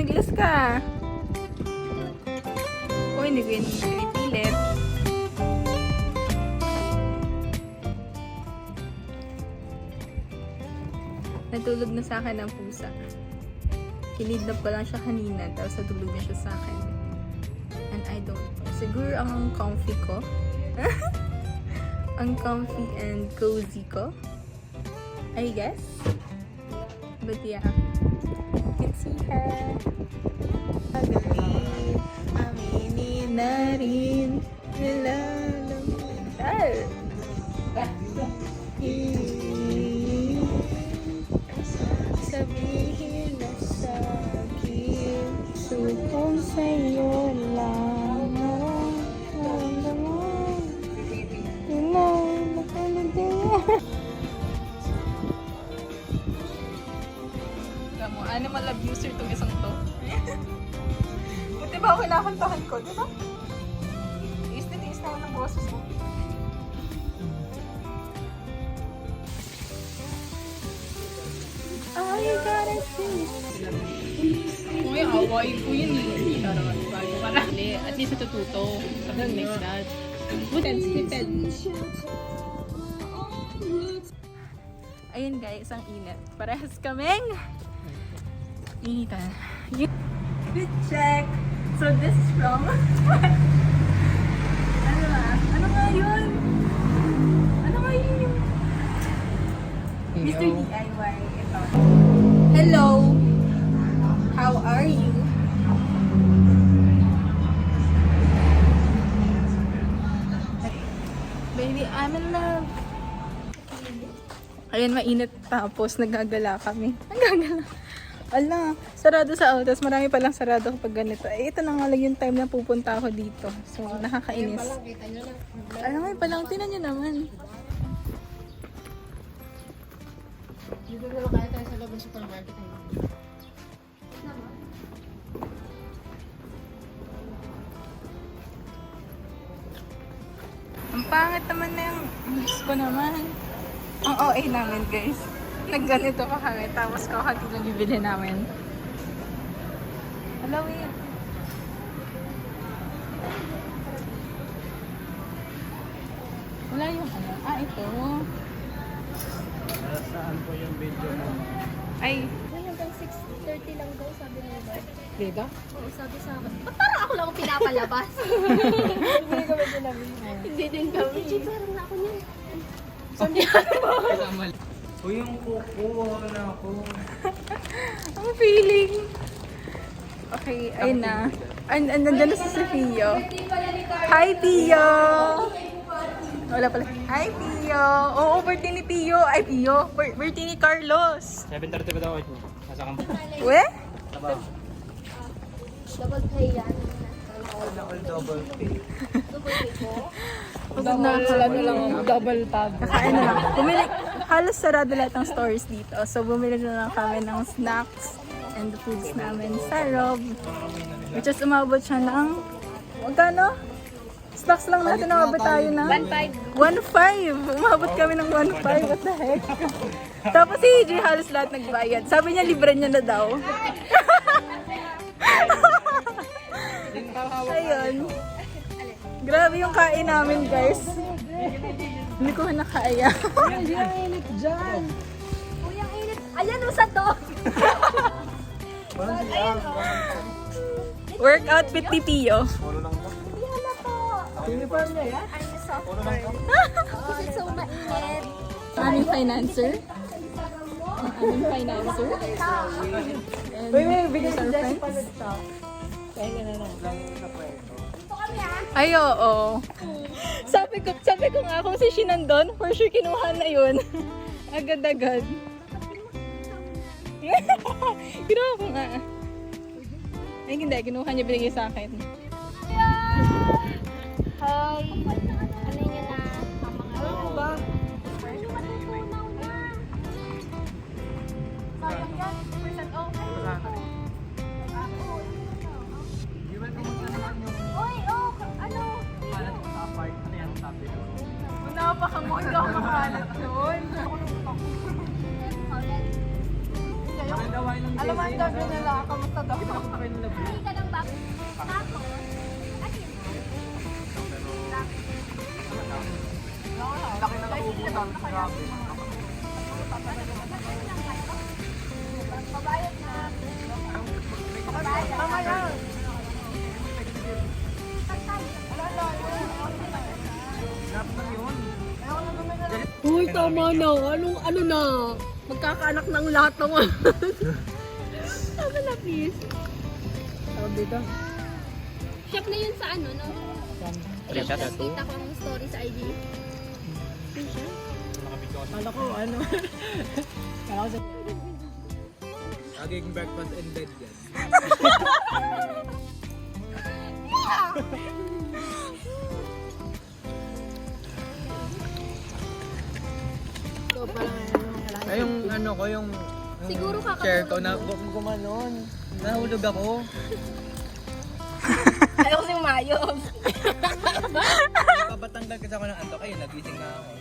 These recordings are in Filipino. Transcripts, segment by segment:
Tumigilas ka. Uy, hindi ko yun pinipilit. Natulog na sa akin ang pusa. Kinidnap ko lang siya kanina, tapos natulog na siya sa akin. And I don't know. Siguro ang comfy ko. Ang comfy and cozy ko. I guess. But yeah. You can see her. Pagaling. Aminin na rin. Nilalamdal. Sabihin na sa akin. Kung sa'yo lang naramdaman. Animal abuser itong isang to. Buti ba ako kinakantahan ko, di ba? Tiis na tiis naman ang boses mo. I gotta see. Uy, awain ko yun eh. Charot. Bago ka na. At least natututo. Something like that. Scripted. Ayun guys, ang init. Parehas kaming initan. Good check! So this is from ano ba? Ano nga yun? Ano nga yun yung Mr. DIY ito. Hello! How are you? Baby, I'm in love. Ayun, mainit tapos nagagala kami. Nagagala. Ala, sarado sa autos. Marami palang sarado kapag ganito. Eh, ito na nga lang yung time na pupunta ako dito. So, nakakainis. Alam mo, palang, tinan nyo naman. Dito na lang kaya tayo sa loob ng supermarket. Ang pangit naman na yung Diyos ko naman. Ang OA namin, guys. Nagganito pa kami. Tapos kakati lang bibili namin. Hello, eh. Wala yung ano. Ah, ito. Saan po yung video mo? Ay, Hanggang 6:30 lang daw, sabi ni Iba. Diba? Oo, sabi sa akin. Ba't parang ako lang ang pinapalabas? hindi ko ba sinabi mo? Hindi din kami. Legit, parang na ako niyan. Uy, yung kuko na ako. Ang feeling. Okay, ayun na. Nandyan na si Tio. Hi, Tio! Wala pala. Hi, Tio! Oo, birthday ni Pio. Ay, Pio. Birthday ni Carlos. 7:30 ba daw ito? Nasa kampo. We? Double pay yan. Double pay. Double pay ko. Wala na lang double tab. Kakain na lang. Halos sarado lahat ng stores dito. So, bumili na lang kami ng snacks and the foods namin sa Rob. Which is umabot siya ng, magkano? Snacks lang natin umabot tayo ng 1.5. 1.5. Umabot kami ng 1.5. What the heck? Tapos si EJ halos lahat nagbayad. Sabi niya libre niya na daw. Ayun. Grabe yung kain namin, guys. Hindi ko nakaya. Hindi ang init dyan. Uy, ang init. Ayan, usa to. Workout with ni Pio. Yan na to. Uniform niya yan? Ay, soft Kasi so mainit. Ang aming financer. Ang aming financer. Wait, bigyan Our si Jessie friends. pa nagstop. Kaya na lang. Ito kami ah. Ay, oo. Sabi ko nga, kung si Shi nandun, for sure kinuha na yun. Agad-agad. Kinuha ko nga. Ay, hindi. Kinuha niya, binigay sa akin. Hi. Ano yun na? Alam mo ba? Ano matutunaw na? Sayang yan. 2% off. Uy, oh, ano? Ano yan? Sabi ko. Napakamo, hindi ako makalat doon. Gawain Alam mo, ang sabi nila, kamusta daw? Hindi ka ng back. Tapos, akin mo. Laki na nauubusan. Grabe. Babayad na. Mamaya. Uy, tama na. Ano na? Magkakaanak ng lahat ng Tama na, please. Sabi ka. Shop na yun sa ano, no? Kita ko ang story sa IG. Kala ko, ano? Kala ko sa... Aging breakfast and bed yan. Ito parang Ay, yung ano ko, yung Siguro kakatulog chair ko na mo. gumanon. Nahulog ako. Ayaw kasi mayos. Pabatanggal kasi ako ng antok. Ayun, nagising na ako.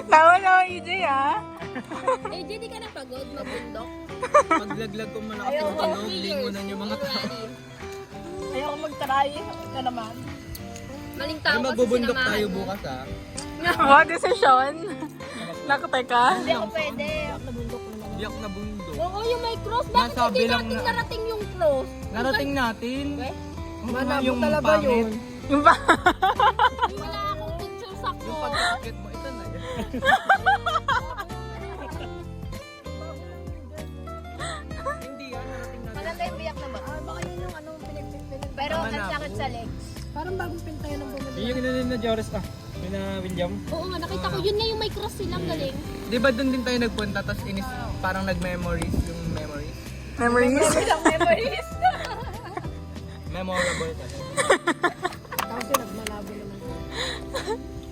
Tawa na ako, EJ, ah. Eh, di ka na pagod, mabundok. Paglaglag ko malakas yung tunog, lingunan yung mga tao. Ayaw ko mag-try. Ito naman. Maling Ay, tao kasi magbubundok sinamahan tayo mo. bukas ha. Wow, decision. Naku, teka. Hindi ako pwede. Hindi ako nabundok. Oo, yung may cross. Bakit Nasabi hindi lang natin na- narating yung cross? Narating natin. Malabo yung talaga pangit. yun. Yung ba? Wala akong picture sa Yung cross. pagkakit mo, ito na yan. Hindi yan, narating natin. Maganda yung biyak naman. Baka yun yung anong pinagpipilin. Pero Tama ang na sakit ako. sa legs. Parang bagong pinta yun ang bumili. Yung inanin na Joris Yung na William. Oo nga, nakita ko. Yun nga yung may cross silang galing. Di ba doon din tayo nagpunta, tapos parang nag-memories yung memories. Memories. Memories. Memorable kasi. Tapos yun, nagmalabo naman.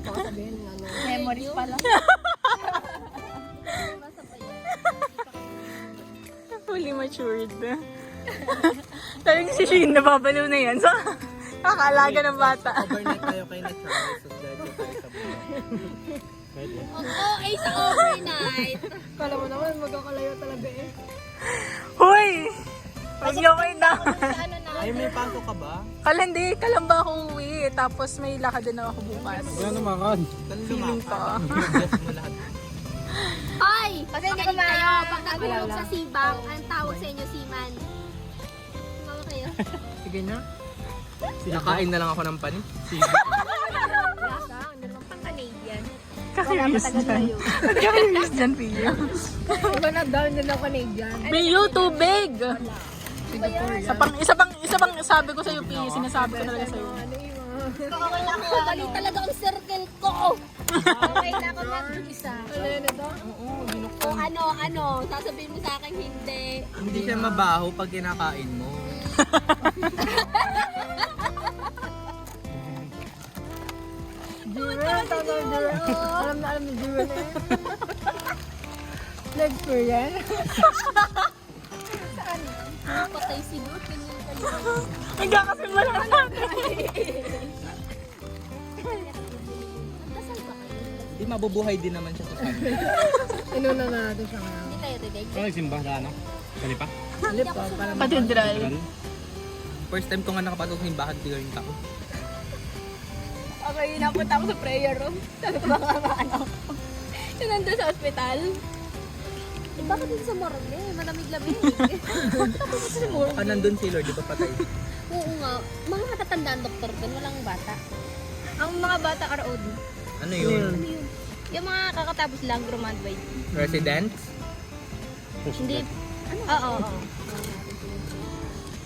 Baka sabihin ng ano. Memories pala. Fully matured. Talagang si Sheen, nababaliw na yan. So, kakalaga ng bata. Overnight tayo kay na Charles, so dahil tayo sa buhay. Oo, ay sa overnight. Kala mo naman, magkakalayo talaga eh. Huy! Huwag niyo ko na. Sa ano na. Ay, may pasok ka ba? Kala hindi, kalamba ako uwi. Tapos may lakad din ako bukas. naman. Feeling ko. Just mo lahat. Ay! Kasi hindi kayo, pag nagulog sa sibang, ang tawag sa inyo seaman. Sumama kayo. Sige na. Nakain na lang ako ng panin. Lasa, hindi naman pang Canadian. Kakamiss dyan. Kakamiss dyan, Pio. Iba na down din ako Canadian. Pio, tubig! Isa pang sabi ko sa'yo, Pio. Sinasabi ko talaga sa'yo. Okay na ako. Bali talaga ang circle ko. Okay na ako mag-isa. Kung ano, sasabihin mo sa akin hindi. Hindi siya mabaho pag kinakain mo. Alam na alam ni Jewel eh. Na-experience? Patay siguro. Ganyan kayo. Nagkakasimula naman. Dasal ba kayo? Hindi mabubuhay din naman siya sa Sunday. Inuna na natin siya ngayon. Hindi tayo rinig. Ano nagsimba sa ano? Kalipa? Alip pa, parang katedral. First time ko nga nakapasok ng bahay rin ako. Okay, napunta ako sa prayer room. Sabi ko baka ano. Yung nandun sa ospital. Eh, bakit dito sa morgue? Malamig-lamig. Tapos sa morgue. Baka nandun si Lord, di ba patay? Oo nga. Mga katatandaan doktor doon, walang bata. Ang mga bata ROD. Ano yun? Ano yun? Yung mga kakatapos lang, graduate. Residents? Hindi. Oo.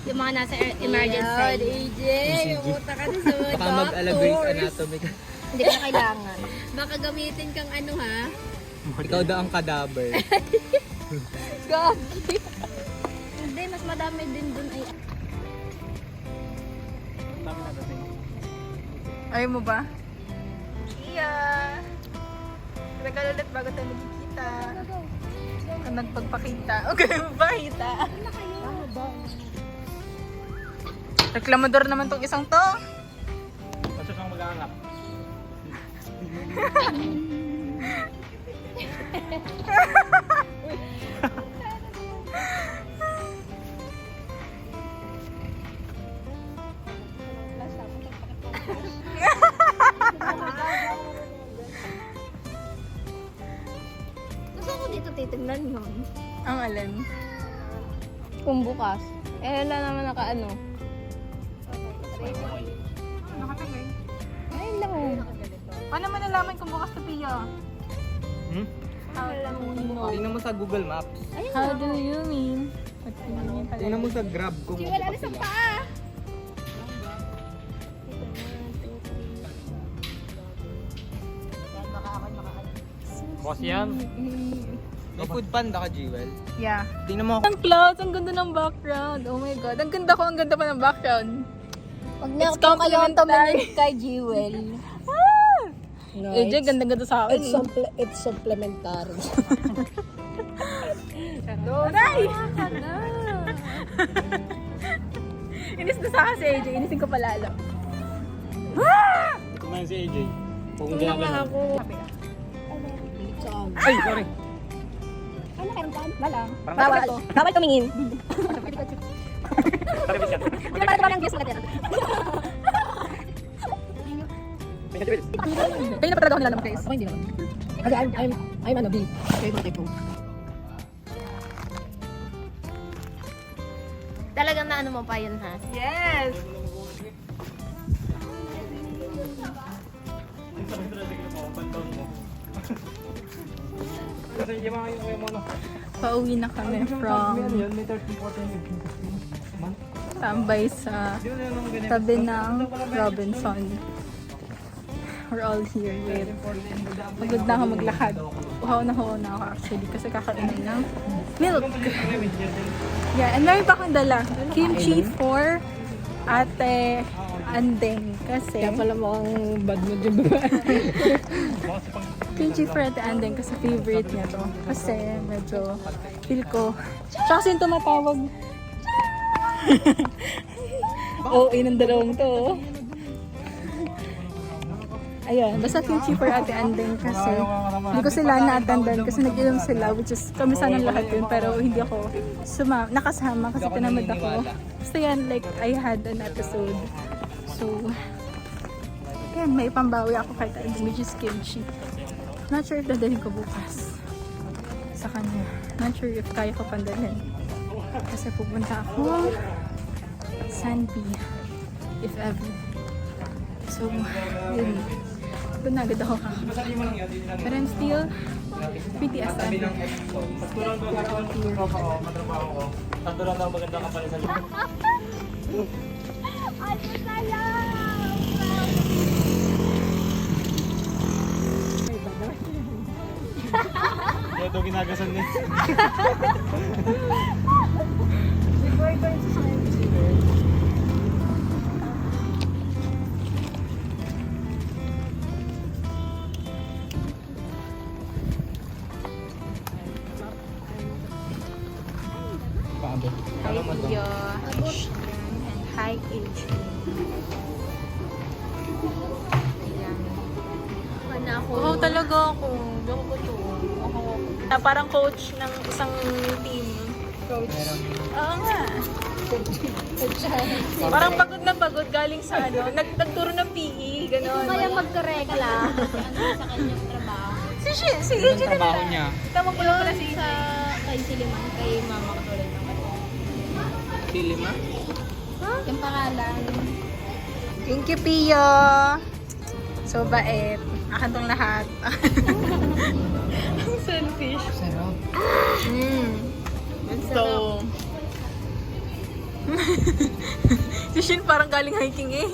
Yung mga nasa emergency. AJ, umuta ka na sa mga Baka mag-Grey's Anatomy ka. Hindi ka na kailangan. Baka gamitin kang ano ha? Ikaw daw ang cadaver. Gagi. Hindi, mas madami din dun ay... Ayaw mo ba? Iya! Tagal ulit bago tayo magkikita. Ang nagpagpakita. Okay, magpakita. Reklamador naman tong isang to. Pasok kang mag-aanap. kung bukas. Eh, wala naman nakaano. Ay, lang. Paano mo nalaman kung bukas na Pia? Tingnan mo sa Google Maps. How do you mean? Tingnan mo sa Grab kung Wala na sa paa. Boss yan. May food panda ka, Jewel. Yeah. Tingnan mo Ang clouds, ang ganda ng background. Oh my god, ang ganda ko, ang ganda pa ng background. Pag It's complimentary. kay Jewel. No, AJ, ganda-ganda sa akin. it's supplementary. Aray! Inis na sa akin si AJ, inisin ko palalo. Kumain si AJ. Kung ginagano. Ay, sorry. Ano meron ka? Wala. Bawal. Bawal tumingin. Hindi na parang guess ulit yan. Kaya na pa talaga ako nilalang guys. Ako hindi naman. Kasi I'm ano, B. Favorite ko. Talagang naano mo pa yun, ha? Yes! Pauwi na kami from tambay sa tabi ng Robinson. We're all here with pagod na ako maglakad. Uhaw na ako actually kasi kakainan ng milk. Yeah, and meron pa akong dala. Kimchi for Ate Andeng kasi Kaya pala mukhang bad mood yung babae. kimchi for Ate Andeng kasi favorite niya to. Kasi medyo feel ko. Tsaka kasi yung tumatawag. Oo, ng dalawang to. oh. Ayun, basta kimchi for Ate Andeng kasi hindi ko sila na-attendan kasi nag-inom sila which is kami sanang lahat yun pero hindi ako nakasama kasi tinamad ako. Basta yan, like I had an episode. So, yan, may pambawi ako kahit Andeng which is kimchi. Not sure if dadalhin ko bukas sa kanya. Not sure if kaya ko pandalhin. Kasi pupunta ako Sanpi if ever. So, yun. Doon na agad ako kakapag. But I'm still pretty asset. Tatlo lang daw maganda ka pala sa loob. Kaya ito ginagasan niya. Hi, Pio. And hi, AJ. Ano ako? Oo, talaga ako. Diyan ko to. Na parang coach ng isang team. Coach. Oo nga. Parang pagod na pagod galing sa ano. Nagturo ng PE, gano'n. Kaya magkarekla. Kasi ano sa kanyang trabaho. Si AJ na trabaho niya. Tama ko lang pala si AJ. Kay Siliman, kay mama ko tulad ng kanila. Silima? Yung pangalan. Thank you, Pio. So, bait. Akan tong lahat. Selfish. Sarap. So, si Shin parang galing hiking eh.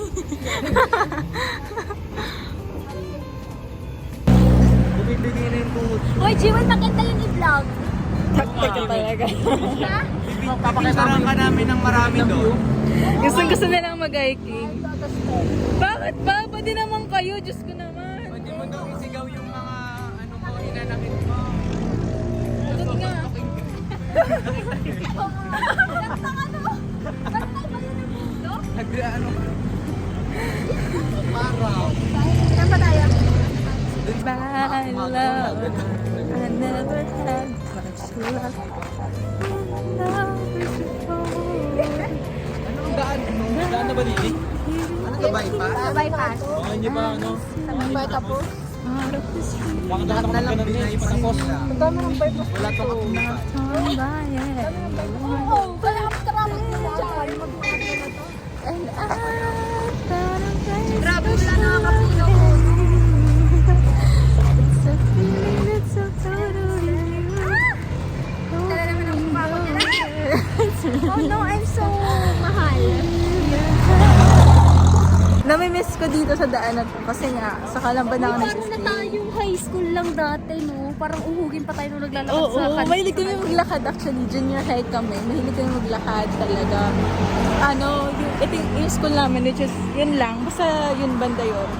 Bumibigay na yung tungod. Hoy, Jiwan, maganda yung i-vlog. Taktik talaga. Papakisarang ka namin ng marami doon. Gusto nilang mag-hiking. Bakit ba? Pwede naman kayo. Diyos ko naman. Pwede mo daw isigaw yung mga ano mo, inanakit mo. Pagod nga. Nag-ano ka? Paraw. Saan pa tayo? My love, I never had much love. Love before. Anong daan mo? Daan na ba nili? Ano to, bypass? Bypass. Baka hindi pa ano. Sabay tapos. Out of the street, Baka Lahat na lang binay patapos. dami ng bypass Wala pang dito. akupa. Bayan. Oo, kaya Nami-miss ko dito sa daanan ko kasi nga, sa Kalamban na ako Parang na nagsistay. tayong high school lang dati, no? Parang uhugin pa tayo nung naglalakad Oo, sa kanila. mahilig kami maglakad actually. Junior high kami. Mahilig kami maglakad talaga. Ano, ito yung school namin, which is, yun lang. Basta yun banda yun.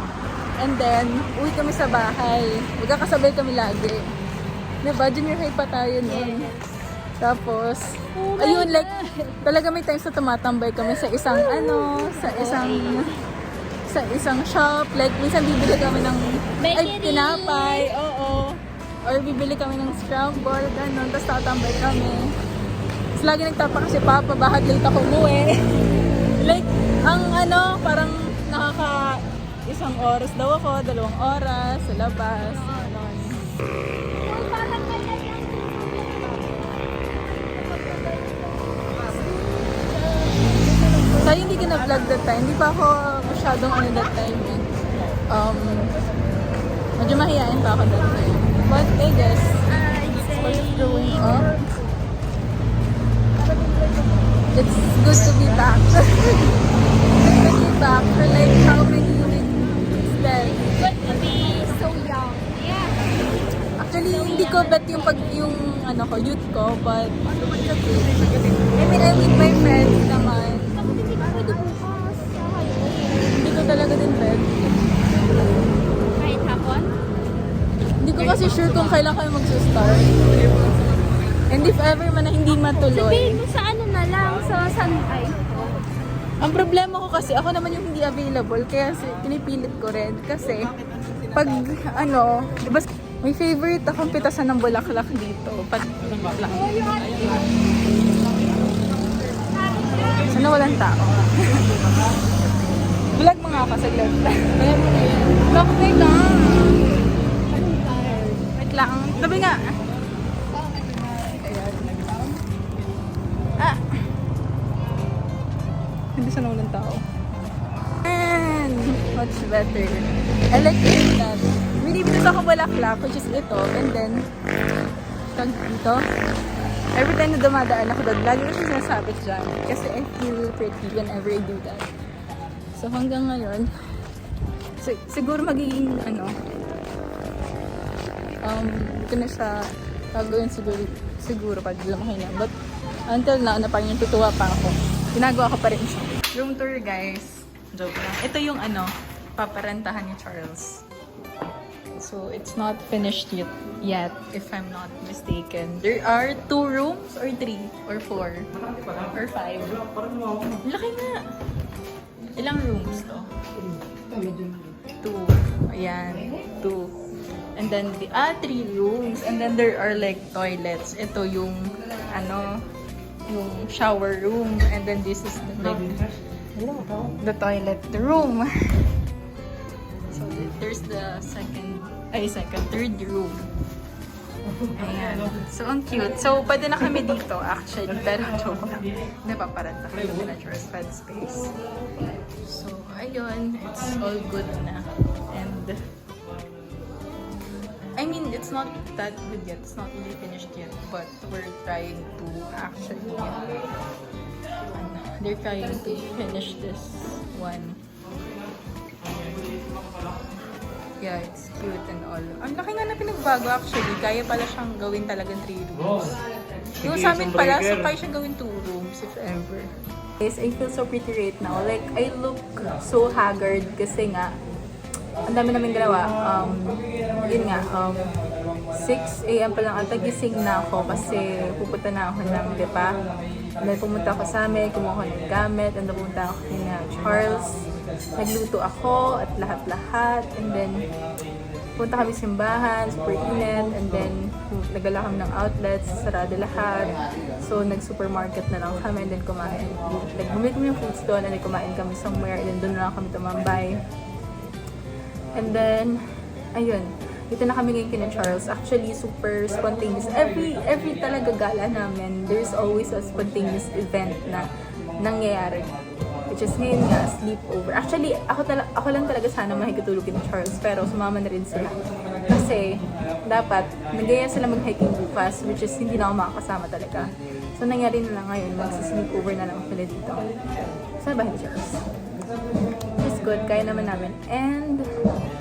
And then, uwi kami sa bahay. Magkakasabay kami lagi. Diba? Junior high pa tayo nun. Tapos, ayun, like, talaga may times na tumatambay kami sa isang, sa isang shop. Like, minsan bibili kami ng, tinapay, oo. Or bibili kami ng scramble, gano'n. Tapos tatambay kami. Tapos lagi nagtapa kasi Papa, bakit late ako umuwi? Like, parang isang oras daw ako, 2 oras sa labas. Gano'n. Tayo hindi ka na-vlog that time. Hindi pa ako masyadong that time eh. Medyo mahihain pa ako that time. But I guess, it's growing up. It's good to be back. Good to be back for like how many weeks then. Good to be so young. Yeah. Actually, hindi ko bet yung youth ko, but I mean, I'm with my friends naman. Bakit hindi ka pwede bukas? Hindi ko talaga din bet. Kahit hapon? Hindi ko kasi sure kung kailan kayo mag-start. And if ever man na hindi matuloy. Sabihin mo sa ano na lang, sa Sunday. Ang problema ko kasi, ako naman yung hindi available. Kaya pinipilit ko rin. Kasi, pag diba, may favorite akong pitasan ng bulaklak dito. Sana walang tao. Vlog mo nga ako sa vlog. Vlog mo lang. Wait lang. Sabi nga. Hindi sana walang tao. And much better. I like that. Binibilis ako bulaklak, which is ito. And then, tag dito. Every time na dumadaan ako doon, lagi ko siya sinasabit dyan. Kasi I feel pretty whenever I do that. So hanggang ngayon, siguro magiging ito na siya gagawin siguro pag lumaki niya. But until now, na parang tutuwa pa ako. Ginagawa ko pa rin siya. Room tour, guys. Joke lang. Ito yung paparentahan ni Charles. So, it's not finished yet, if I'm not mistaken. There are 2 rooms, or 3, or 4, or 5. Laki nga. Ilang rooms to? 2. Ayan. 2. And then, 3 rooms. And then, there are like toilets. Ito yung, yung shower room. And then, this is like the toilet room. So, there's the third room. Ayan. So, ang cute. So, pwede na kami dito, actually. Pero, joke lang. Napaparanta kami na Pinature's Fed Space. So, ayun. It's all good na. And, I mean, it's not that good yet. It's not really finished yet. But, we're trying to actually, they're trying to finish this one. Yeah, it's cute and all. Ang laki nga na pinagbago actually. Kaya pala siyang gawin talagang 3 rooms. Yung sa amin pala, so kaya siyang gawin 2 rooms if ever. Guys, I feel so pretty right now. Like, I look so haggard kasi nga, ang dami namin ginawa. Yun nga, 6 a.m. pa lang ata gising na ako kasi pupunta na ako ng Depa. And then pumunta ako sa amin, kumuha ko ng gamit, and then pumunta ako kina Charles. Nagluto ako at lahat-lahat, and then punta kami simbahan, super init, and then nagala kami ng outlets, sarado lahat. So nag-supermarket na lang kami, and then kumain. Bumili kami ng foods doon, and then kumain kami somewhere, and then doon na lang kami tumambay. And then, ayun. Dito na kami ngayon kina Charles. Actually, super spontaneous. Every talaga gala namin, there's always a spontaneous event na nangyayari. Which is ngayon nga, sleepover. Actually, ako lang talaga sana makikitulog kina Charles, pero sumama na rin sila. Kasi, dapat, nagaya sila mag-hiking bukas, which is hindi na ako makakasama talaga. So, nangyari na lang ngayon, mag-sleepover na lang sila dito. Saan ba ni Charles? Just good. Kaya naman namin. And,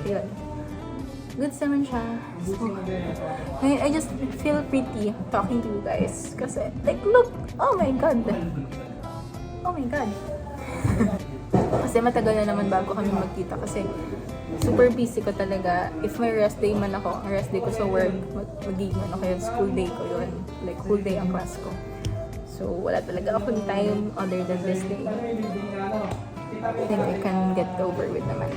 yun. Goods naman siya. So, I just feel pretty talking to you guys. Kasi, like, look! Oh my God! Oh my God! Kasi matagal na naman bago kami magkita. Kasi, super busy ko talaga. If may rest day man ako, ang rest day ko sa work, magiging ano ko yun, school day ko yun. Like, full day ang class ko. So, wala talaga akong time other than this day. I think I can get over with naman.